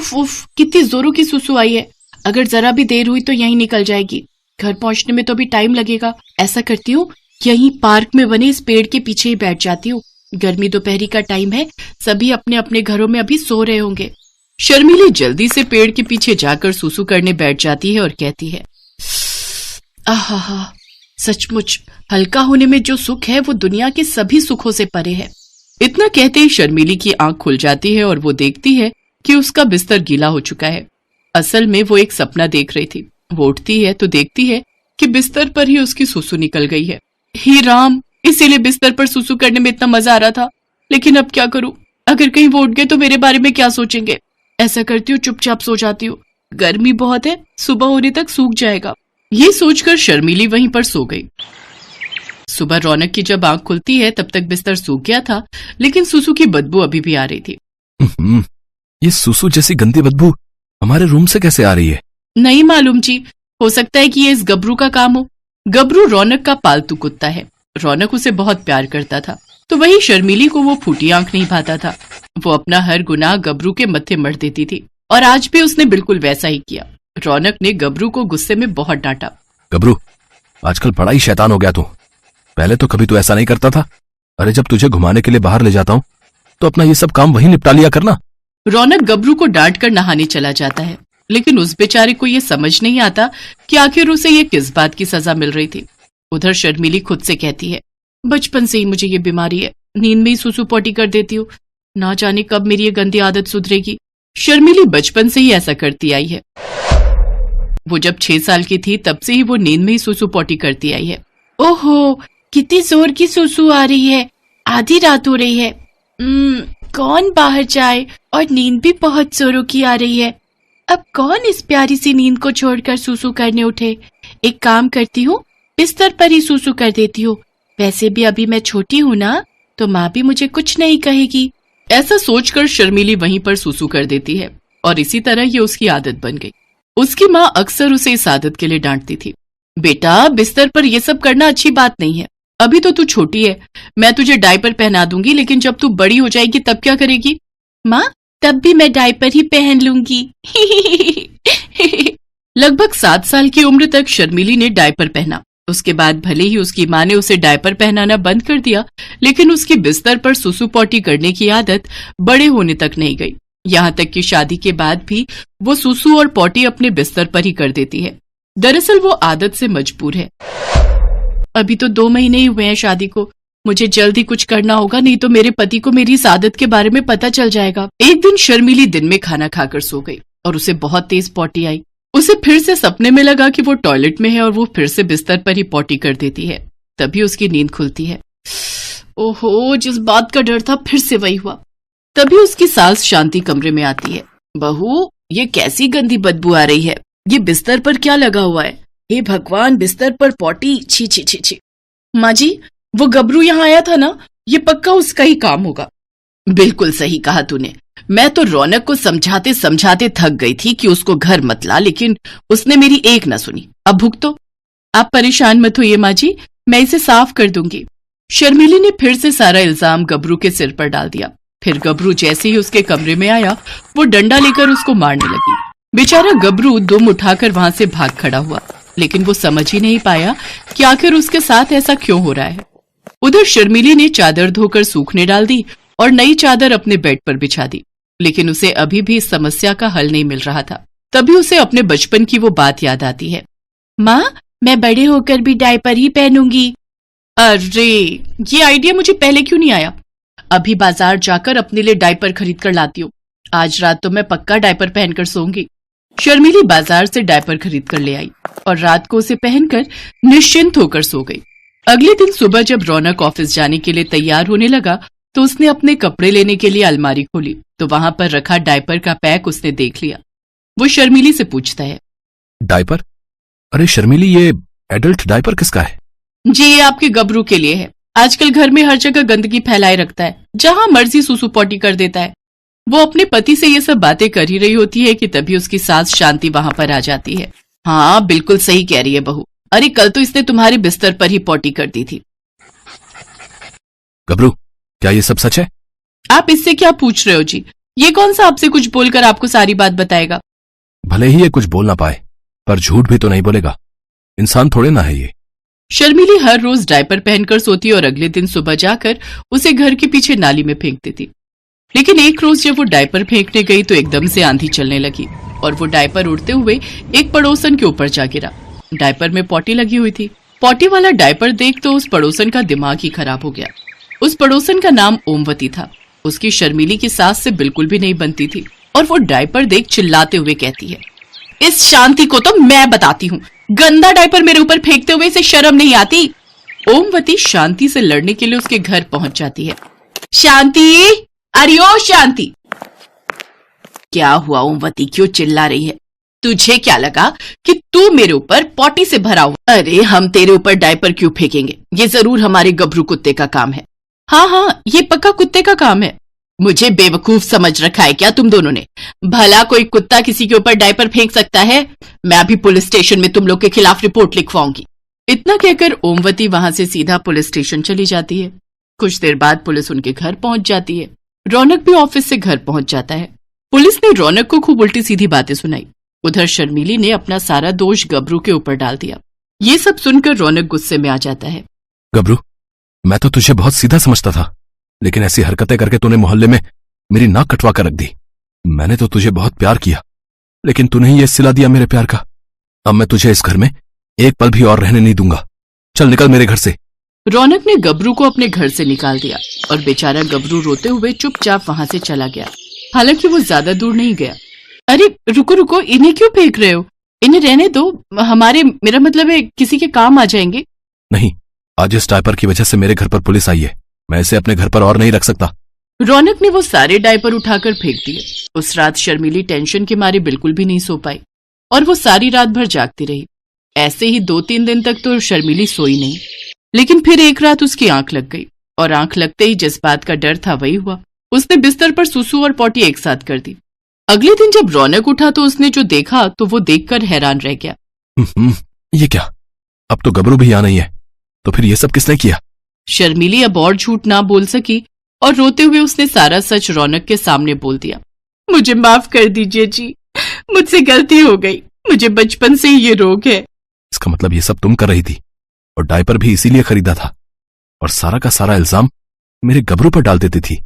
उफ उफ, कितनी जोरों की सुसु आई है। अगर जरा भी देर हुई तो यहीं निकल जाएगी। घर पहुंचने में तो भी टाइम लगेगा। ऐसा करती हूँ, यहीं पार्क में बने इस पेड़ के पीछे ही बैठ जाती हूँ। गर्मी दोपहरी का टाइम है, सभी अपने अपने घरों में अभी सो रहे होंगे। शर्मिली जल्दी से पेड़ के पीछे जाकर सुसु करने बैठ जाती है और कहती है, आहा, सचमुच हल्का होने में जो सुख है वो दुनिया के सभी सुखों से परे है। इतना कहते ही शर्मिली की आंख खुल जाती है और वो देखती है कि उसका बिस्तर गीला हो चुका है। असल में वो एक सपना देख रही थी। वो उठती है तो देखती है कि बिस्तर पर ही उसकी सुसु निकल गई है। हे राम, इसीलिए बिस्तर पर सुसु करने में इतना मजा आ रहा था। लेकिन अब क्या करूं? अगर कहीं वो उठ गए तो मेरे बारे में क्या सोचेंगे? ऐसा करती हूँ, चुपचाप सो जाती हूँ। गर्मी बहुत है, सुबह होने तक सूख जाएगा। ये सोचकर शर्मिली वहीं पर सो गई। सुबह रौनक की जब आंख खुलती है तब तक बिस्तर सूख गया था, लेकिन सुसु की बदबू अभी भी आ रही थी। ये सुसु जैसी गंदी बदबू हमारे रूम से कैसे आ रही है? नहीं मालूम जी, हो सकता है कि ये इस गबरू का काम हो। गबरू रौनक का पालतू कुत्ता है। रौनक उसे बहुत प्यार करता था, तो वही शर्मिली को वो फूटी आंख नहीं पाता था। वो अपना हर गुनाह गबरू के मत्थे मढ़ देती थी और आज भी उसने बिल्कुल वैसा ही किया। रौनक ने गबरू को गुस्से में बहुत डांटा। गबरू, आजकल बड़ा ही शैतान हो गया तू। पहले तो कभी तू ऐसा नहीं करता था। अरे जब तुझे घुमाने के लिए बाहर ले जाता हूँ तो अपना ये सब काम वहीं निपटा लिया करना। रौनक गबरू को डांट कर नहाने चला जाता है, लेकिन उस बेचारे को ये समझ नहीं आता कि आखिर उसे ये किस बात की सजा मिल रही थी। उधर शर्मिली खुद से कहती है, बचपन से ही मुझे ये बीमारी है, नींद में ही सुसु पोटी कर देती हूँ। ना जाने कब मेरी ये गंदी आदत सुधरेगी। शर्मिली बचपन से ही ऐसा करती आई है। वो जब 6 साल की थी तब से ही वो नींद में ही सुसु पोटी करती आई है। ओहो, कितनी जोर की सुसु आ रही है। आधी रात हो रही है। कौन बाहर जाए, और नींद भी बहुत जोरों की आ रही है। अब कौन इस प्यारी सी नींद को छोड़कर सुसु करने उठे। एक काम करती हूँ, बिस्तर पर ही सुसु कर देती हूँ। वैसे भी अभी मैं छोटी हूँ ना, तो माँ भी मुझे कुछ नहीं कहेगी। ऐसा सोचकर शर्मिली वहीं पर सुसु कर देती है और इसी तरह ये उसकी आदत बन गई। उसकी माँ अक्सर उसे इस आदत के लिए डांटती थी। बेटा, बिस्तर पर ये सब करना अच्छी बात नहीं है। अभी तो तू छोटी है, मैं तुझे डायपर पहना दूंगी, लेकिन जब तू बड़ी हो जाएगी तब क्या करेगी? माँ, तब भी मैं डायपर ही पहन लूंगी। लगभग 7 साल की उम्र तक शर्मिली ने डायपर पहना। उसके बाद भले ही उसकी माँ ने उसे डायपर पहनाना बंद कर दिया, लेकिन उसकी बिस्तर पर सुसु पोटी करने की आदत बड़े होने तक नहीं गई। यहाँ तक कि शादी के बाद भी वो सुसु और पोटी अपने बिस्तर पर ही कर देती है। दरअसल वो आदत से मजबूर है। अभी तो 2 महीने ही हुए हैं शादी को। मुझे जल्द ही कुछ करना होगा, नहीं तो मेरे पति को मेरी इस आदत के बारे में पता चल जाएगा। एक दिन शर्मिली दिन में खाना खाकर सो गई और उसे बहुत तेज पोटी आई। उसे फिर से सपने में लगा कि वो टॉयलेट में है और वो फिर से बिस्तर पर ही पोटी कर देती है। तभी उसकी नींद खुलती है। ओहो, जिस बात का डर था फिर से वही हुआ। तभी उसकी सास शांति कमरे में आती है। बहू, ये कैसी गंदी बदबू आ रही है? ये बिस्तर पर क्या लगा हुआ है? हे भगवान, बिस्तर पर पोटी, छी छी छी छी। माँ जी, वो गबरू यहाँ आया था ना, ये पक्का उसका ही काम होगा। बिल्कुल सही कहा तूने। मैं तो रौनक को समझाते समझाते थक गई थी कि उसको घर मत ला, लेकिन उसने मेरी एक न सुनी। अब भुगतो। आप परेशान मत होइए माँ जी, मैं इसे साफ कर दूंगी। शर्मिली ने फिर से सारा इल्जाम गबरू के सिर पर डाल दिया। फिर गबरू जैसे ही उसके कमरे में आया, वो डंडा लेकर उसको मारने लगी। बेचारा गबरू दुम उठाकर वहां से भाग खड़ा हुआ, लेकिन वो समझ ही नहीं पाया कि आखिर उसके साथ ऐसा क्यों हो रहा है। उधर शर्मिली ने चादर धोकर सूखने डाल दी और नई चादर अपने बेड पर बिछा दी, लेकिन उसे अभी भी इस समस्या का हल नहीं मिल रहा था। तभी उसे अपने बचपन की वो बात याद आती है। माँ, मैं बड़े होकर भी डायपर ही पहनूंगी। अरे, ये आइडिया मुझे पहले क्यों नहीं आया? अभी बाजार जाकर अपने लिए डायपर खरीद कर लाती हूँ। आज रात तो मैं पक्का डायपर पहनकर सोऊंगी। शर्मिली बाजार से डायपर खरीद कर ले आई और रात को उसे पहनकर निश्चिंत होकर सो गई। अगले दिन सुबह जब रौनक ऑफिस जाने के लिए तैयार होने लगा तो उसने अपने कपड़े लेने के लिए अलमारी खोली तो वहां पर रखा डायपर का पैक उसने देख लिया। वो शर्मिली से पूछता है, डायपर? अरे शर्मिली, ये एडल्ट डायपर किसका है? जी, ये आपके गबरू के लिए है। आजकल घर में हर जगह गंदगी फैलाए रखता है, जहां मर्जी सुसु पोटी कर देता है। वो अपने पति से ये सब बातें कर ही रही होती है कि तभी उसकी सास शांति वहां पर आ जाती है। हाँ, बिल्कुल सही कह रही है बहू। अरे कल तो इसने तुम्हारे बिस्तर पर ही पोटी कर दी थी। गबरू, क्या ये सब सच है? आप इससे क्या पूछ रहे हो जी? ये कौन सा आपसे कुछ बोलकर आपको सारी बात बताएगा? भले ही ये कुछ बोल ना पाए, पर झूठ भी तो नहीं बोलेगा। इंसान थोड़े ना है ये। शर्मिली हर रोज डायपर पहनकर सोती और अगले दिन सुबह जाकर उसे घर के पीछे नाली में फेंक देती। लेकिन एक रोज जब वो डायपर फेंकने गई तो एकदम से आंधी चलने लगी और वो डायपर उड़ते हुए एक पड़ोसन के ऊपर जा गिरा। डायपर में पॉटी लगी हुई थी। पॉटी वाला डायपर देख तो उस पड़ोसन का दिमाग ही खराब हो गया। उस पड़ोसन का नाम ओमवती था। उसकी शर्मिली की सास से बिल्कुल भी नहीं बनती थी और वो डायपर देख चिल्लाते हुए कहती है, इस शांति को तो मैं बताती हूँ, गंदा डायपर मेरे ऊपर फेंकते हुए इसे शर्म नहीं आती। ओमवती शांति से लड़ने के लिए उसके घर पहुंच जाती है। शांति, अरे ओ शांति! क्या हुआ ओमवती, क्यों चिल्ला रही है? तुझे क्या लगा कि तू मेरे ऊपर पॉटी से भरा हुआ? अरे हम तेरे ऊपर डायपर क्यों फेंकेंगे? ये जरूर हमारे गबरू कुत्ते का काम है। हाँ, ये पक्का कुत्ते का काम है। मुझे बेवकूफ समझ रखा है क्या तुम दोनों ने? भला कोई कुत्ता किसी के ऊपर डायपर फेंक सकता है? मैं अभी पुलिस स्टेशन में तुम लोग के खिलाफ रिपोर्ट लिखवाऊंगी। इतना कहकर ओमवती वहां से सीधा पुलिस स्टेशन चली जाती है। कुछ देर बाद पुलिस उनके घर पहुंच जाती है। रौनक भी ऑफिस से घर पहुंच जाता है। पुलिस ने रौनक को खूब उल्टी सीधी बातें सुनाई। उधर शर्मिली ने अपना सारा दोष गबरू के ऊपर डाल दिया। ये सब सुनकर रौनक गुस्से में आ जाता है। गबरू, मैं तो तुझे बहुत सीधा समझता था, लेकिन ऐसी हरकतें करके तूने मोहल्ले में मेरी नाक कटवा कर रख दी। मैंने तो तुझे बहुत प्यार किया, लेकिन तूने ही ये सिला दिया मेरे प्यार का। अब मैं तुझे इस घर में एक पल भी और रहने नहीं दूंगा। चल निकल मेरे घर से। रौनक ने गबरू को अपने घर से निकाल दिया और बेचारा गबरू रोते हुए चुपचाप वहां से चला गया। हालांकि वो ज्यादा दूर नहीं गया। अरे रुको रुको, इन्हें क्यों फेंक रहे हो? इन्हें रहने दो, मेरा मतलब है किसी के काम आ जाएंगे। नहीं, आज इस डायपर की वजह से मेरे घर पर पुलिस आई है। मैं इसे अपने घर पर और नहीं रख सकता। रौनक ने वो सारे डायपर उठाकर फेंक दिए। उस रात शर्मिली टेंशन के मारे बिल्कुल भी नहीं सो पाई और वो सारी रात भर जागती रही। ऐसे ही 2-3 दिन तक तो शर्मिली सोई नहीं, लेकिन फिर एक रात उसकी आंख लग गई और आंख लगते ही जिस बात का डर था वही हुआ। उसने बिस्तर पर सुसु और पॉटी एक साथ कर दी। अगले दिन जब रौनक उठा तो उसने जो देखा तो वो देखकर हैरान रह गया। ये क्या? अब तो गबरू भी यहाँ नहीं है, तो फिर ये सब किसने किया? शर्मिली अब और झूठ ना बोल सकी और रोते हुए उसने सारा सच रौनक के सामने बोल दिया। मुझे माफ कर दीजिए जी, मुझसे गलती हो गई। मुझे बचपन से ही ये रोग है। इसका मतलब ये सब तुम कर रही थी और डायपर भी इसीलिए खरीदा था और सारा का सारा इल्जाम मेरे गबरू पर डाल देती थी।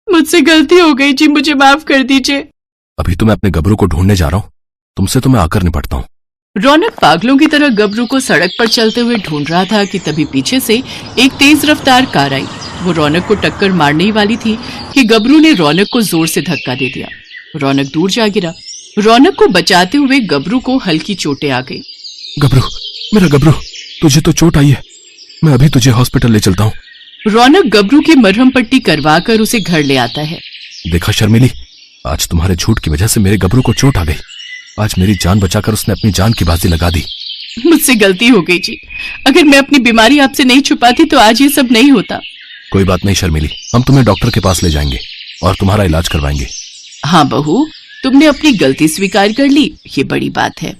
मुझसे गलती हो गई जी, मुझे माफ कर दीजिए। अभी तो मैं अपने गबरू को ढूंढने जा रहा हूँ, तुमसे तो मैं आकर निपटता हूँ। रौनक पागलों की तरह गबरू को सड़क पर चलते हुए ढूंढ रहा था कि तभी पीछे से एक तेज रफ्तार कार आई। वो रौनक को टक्कर मारने ही वाली थी कि गबरू ने रौनक को जोर से धक्का दे दिया। रौनक दूर जा गिरा। रौनक को बचाते हुए गबरू को हल्की चोटें आ गई। गबरू, मेरा गबरू, तुझे तो चोट आई है। मैं अभी तुझे हॉस्पिटल ले चलता हूँ। रौनक गबरू की मरहम पट्टी करवाकर उसे घर ले आता है। देखा शर्मिली, आज तुम्हारे झूठ की वजह से मेरे गबरू को चोट आ गई। आज मेरी जान बचाकर उसने अपनी जान की बाजी लगा दी। मुझसे गलती हो गई जी। अगर मैं अपनी बीमारी आपसे नहीं छुपाती तो आज ये सब नहीं होता। कोई बात नहीं शर्मिली, हम तुम्हें डॉक्टर के पास ले जाएंगे और तुम्हारा इलाज करवाएंगे। हाँ बहू, तुमने अपनी गलती स्वीकार कर ली, ये बड़ी बात है।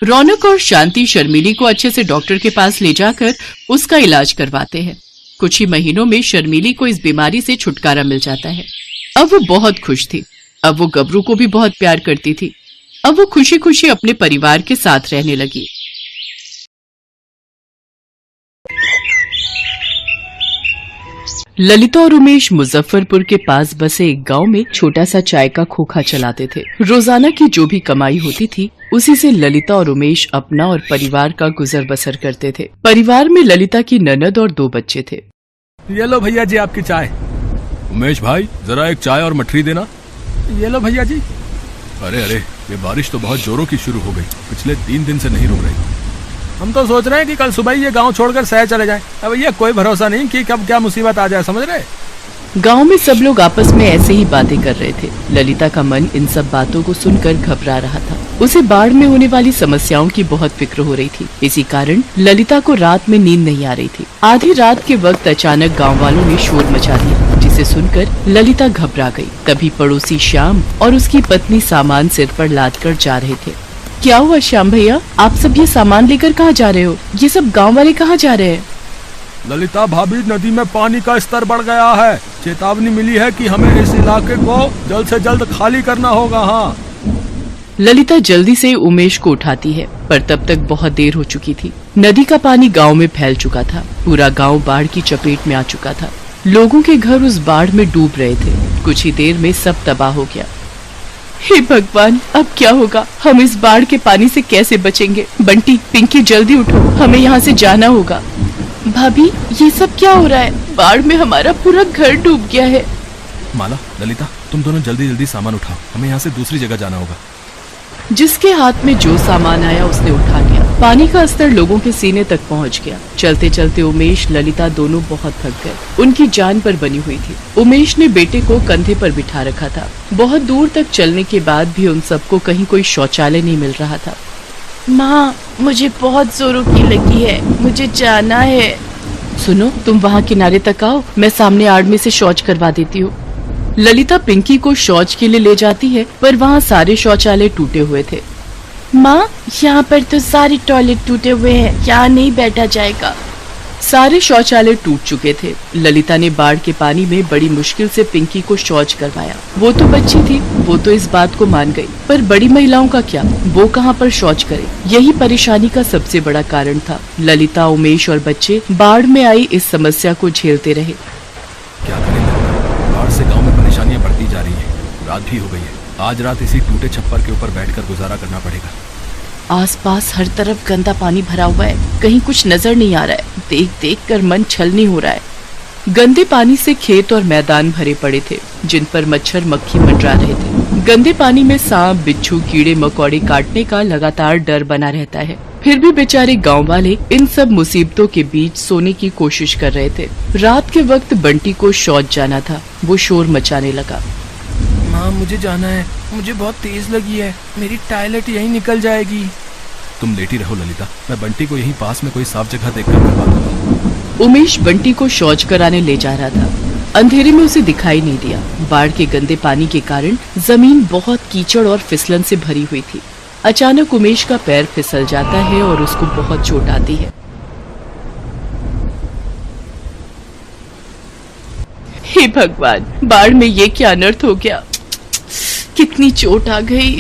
रौनक और शांति शर्मिली को अच्छे से डॉक्टर के पास ले जाकर उसका इलाज करवाते हैं। कुछ ही महीनों में शर्मिली को इस बीमारी से छुटकारा मिल जाता है। अब वो बहुत खुश थी। अब वो गबरू को भी बहुत प्यार करती थी। अब वो खुशी खुशी अपने परिवार के साथ रहने लगी। ललिता और उमेश मुजफ्फरपुर के पास बसे एक गांव में छोटा सा चाय का खोखा चलाते थे। रोजाना की जो भी कमाई होती थी उसी से ललिता और उमेश अपना और परिवार का गुजर बसर करते थे। परिवार में ललिता की ननद और 2 बच्चे थे। ये लो भैया जी आपकी चाय। उमेश भाई, जरा एक चाय और मठरी देना। ये लो भैया जी। अरे अरे, ये बारिश तो बहुत जोरों की शुरू हो गई। पिछले 3 दिन से नहीं रुक रही। हम तो सोच रहे हैं कि कल सुबह ही ये गांव छोड़कर शहर चले जाएं। अब ये कोई भरोसा नहीं कि कब क्या मुसीबत आ जाए, समझ रहे? गांव में सब लोग आपस में ऐसे ही बातें कर रहे थे। ललिता का मन इन सब बातों को सुनकर घबरा रहा था। उसे बाढ़ में होने वाली समस्याओं की बहुत फिक्र हो रही थी। इसी कारण ललिता को रात में नींद नहीं आ रही थी। आधी रात के वक्त अचानक गाँव वालों ने शोर मचा दिया, जिसे सुनकर ललिता घबरा गई। तभी पड़ोसी श्याम और उसकी पत्नी सामान सिर पर लाद कर जा रहे थे। क्या हुआ श्याम भैया, आप सब ये सामान लेकर कहाँ जा रहे हो? ये सब गाँव वाले कहाँ जा रहे हैं? ललिता भाभी, नदी में पानी का स्तर बढ़ गया है। चेतावनी मिली है कि हमें इस इलाके को जल्द से जल्द खाली करना होगा। हाँ। ललिता जल्दी से उमेश को उठाती है, पर तब तक बहुत देर हो चुकी थी। नदी का पानी गांव में फैल चुका था। पूरा गांव बाढ़ की चपेट में आ चुका था। लोगों के घर उस बाढ़ में डूब रहे थे। कुछ ही देर में सब तबाह हो गया। हे भगवान, अब क्या होगा? हम इस बाढ़ के पानी से कैसे बचेंगे? बंटी, पिंकी, जल्दी उठो, हमें यहाँ से जाना होगा। भाभी, ये सब क्या हो रहा है? बाढ़ में हमारा पूरा घर डूब गया है। माला, ललिता, तुम दोनों जल्दी जल्दी सामान उठाओ, हमें यहाँ से दूसरी जगह जाना होगा। जिसके हाथ में जो सामान आया उसने उठा लिया। पानी का स्तर लोगों के सीने तक पहुंच गया। चलते चलते उमेश, ललिता दोनों बहुत थक गए। उनकी जान पर बनी हुई थी। उमेश ने बेटे को कंधे पर बिठा रखा था। बहुत दूर तक चलने के बाद भी उन सबको कहीं कोई शौचालय नहीं मिल रहा था। माँ, मुझे बहुत जोरों की लगी है, मुझे जाना है। सुनो, तुम वहाँ किनारे तक आओ, मैं सामने आड़ में से शौच करवा देती हूँ। ललिता पिंकी को शौच के लिए ले जाती है, पर वहाँ सारे शौचालय टूटे हुए थे। माँ, यहाँ पर तो सारे टॉयलेट टूटे हुए हैं, यहाँ नहीं बैठा जाएगा। सारे शौचालय टूट चुके थे। ललिता ने बाढ़ के पानी में बड़ी मुश्किल से पिंकी को शौच करवाया। वो तो बच्ची थी, वो तो इस बात को मान गई, पर बड़ी महिलाओं का क्या? वो कहाँ पर शौच करे? यही परेशानी का सबसे बड़ा कारण था। ललिता, उमेश और बच्चे बाढ़ में आई इस समस्या को झेलते रहे। क्या करें? बाढ़ से गांव में परेशानियां बढ़ती जा रही हैं। रात भी हो गई है। आज रात इसी टूटे छप्पर के ऊपर बैठकर गुजारा करना पड़ेगा। आसपास हर तरफ गंदा पानी भरा हुआ है, कहीं कुछ नजर नहीं आ रहा है। देख देख कर मन छलनी हो रहा है। गंदे पानी से खेत और मैदान भरे पड़े थे, जिन पर मच्छर मक्खी मंडरा रहे थे। गंदे पानी में सांप, बिच्छू, कीड़े मकोड़े काटने का लगातार डर बना रहता है। फिर भी बेचारे गांव वाले इन सब मुसीबतों के बीच सोने की कोशिश कर रहे थे। रात के वक्त बंटी को शौच जाना था। वो शोर मचाने लगा। माँ, मुझे जाना है, मुझे बहुत तेज लगी है, मेरी टॉयलेट यहीं निकल जाएगी। तुम लेटी रहो ललिता, मैं बंटी को यहीं पास में कोई साफ जगह देखकर करवा दूंगा। उमेश बंटी को शौच कराने ले जा रहा था। अंधेरे में उसे दिखाई नहीं दिया। बाढ़ के गंदे पानी के कारण जमीन बहुत कीचड़ और फिसलन से भरी हुई थी। अचानक उमेश का पैर फिसल जाता है और उसको बहुत चोट आती है। हे भगवान, बाढ़ में ये क्या अनर्थ हो गया? कितनी चोट आ गई।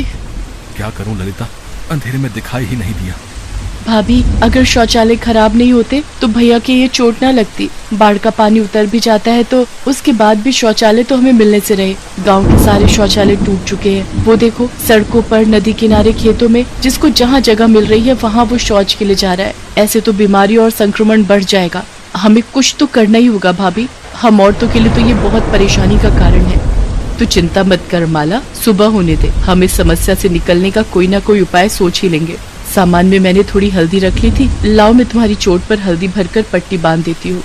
क्या करूं ललिता, अंधेरे में दिखाई ही नहीं दिया। भाभी, अगर शौचालय खराब नहीं होते तो भैया के ये चोट ना लगती। बाढ़ का पानी उतर भी जाता है तो उसके बाद भी शौचालय तो हमें मिलने से रहे। गांव के सारे शौचालय टूट चुके हैं। वो देखो, सड़कों पर, नदी किनारे, खेतों में, जिसको जहाँ जगह मिल रही है वहाँ वो शौच के लिए जा रहा है। ऐसे तो बीमारी और संक्रमण बढ़ जाएगा। हमें कुछ तो करना ही होगा भाभी। हम औरतों के लिए तो ये बहुत परेशानी का कारण है। तो चिंता मत कर माला, सुबह होने दे, हम इस समस्या से निकलने का कोई ना कोई उपाय सोच ही लेंगे। सामान में मैंने थोड़ी हल्दी रख ली थी, लाओ मैं तुम्हारी चोट पर हल्दी भरकर पट्टी बांध देती हूँ।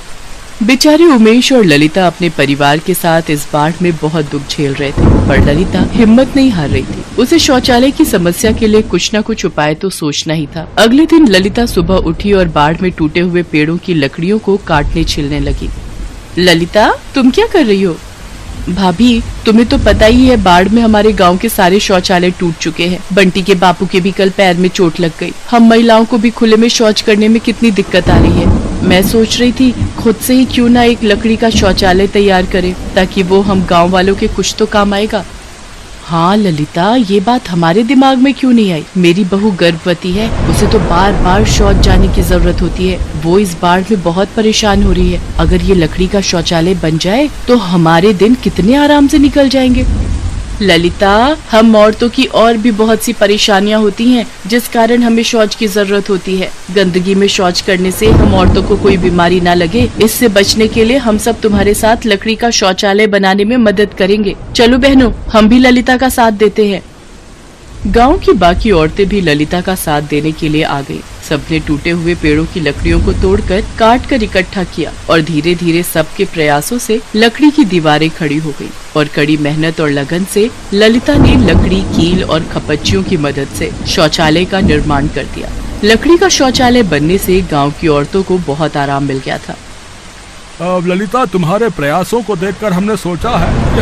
बेचारे उमेश और ललिता अपने परिवार के साथ इस बाढ़ में बहुत दुख झेल रहे थे, पर ललिता हिम्मत नहीं हार रही थी। उसे शौचालय की समस्या के लिए कुछ न कुछ उपाय तो सोचना ही था। अगले दिन ललिता सुबह उठी और बाढ़ में टूटे हुए पेड़ों की लकड़ियों को काटने छिलने लगी। ललिता, तुम क्या कर रही हो? भाभी, तुम्हें तो पता ही है, बाढ़ में हमारे गांव के सारे शौचालय टूट चुके हैं। बंटी के बापू के भी कल पैर में चोट लग गई। हम महिलाओं को भी खुले में शौच करने में कितनी दिक्कत आ रही है। मैं सोच रही थी खुद से ही क्यों ना एक लकड़ी का शौचालय तैयार करें, ताकि वो हम गांव वालों के कुछ तो काम आएगा। हाँ ललिता, ये बात हमारे दिमाग में क्यों नहीं आई? मेरी बहू गर्भवती है, उसे तो बार बार शौच जाने की जरूरत होती है। वो इस बाढ़ में बहुत परेशान हो रही है। अगर ये लकड़ी का शौचालय बन जाए तो हमारे दिन कितने आराम से निकल जाएंगे। ललिता, हम औरतों की और भी बहुत सी परेशानियां होती हैं, जिस कारण हमें शौच की जरूरत होती है। गंदगी में शौच करने से हम औरतों को कोई बीमारी ना लगे, इससे बचने के लिए हम सब तुम्हारे साथ लकड़ी का शौचालय बनाने में मदद करेंगे। चलो बहनों, हम भी ललिता का साथ देते हैं। गांव की बाकी औरतें भी ललिता का साथ देने के लिए आ गई। सबने टूटे हुए पेड़ों की लकड़ियों को तोड़कर काट कर इकट्ठा किया और धीरे धीरे सबके प्रयासों से लकड़ी की दीवारें खड़ी हो गई। और कड़ी मेहनत और लगन से ललिता ने लकड़ी, कील और खपच्चियों की मदद से शौचालय का निर्माण कर दिया। लकड़ी का शौचालय बनने से गाँव की औरतों को बहुत आराम मिल गया था। अब ललिता, तुम्हारे प्रयासों को देखकर हमने सोचा है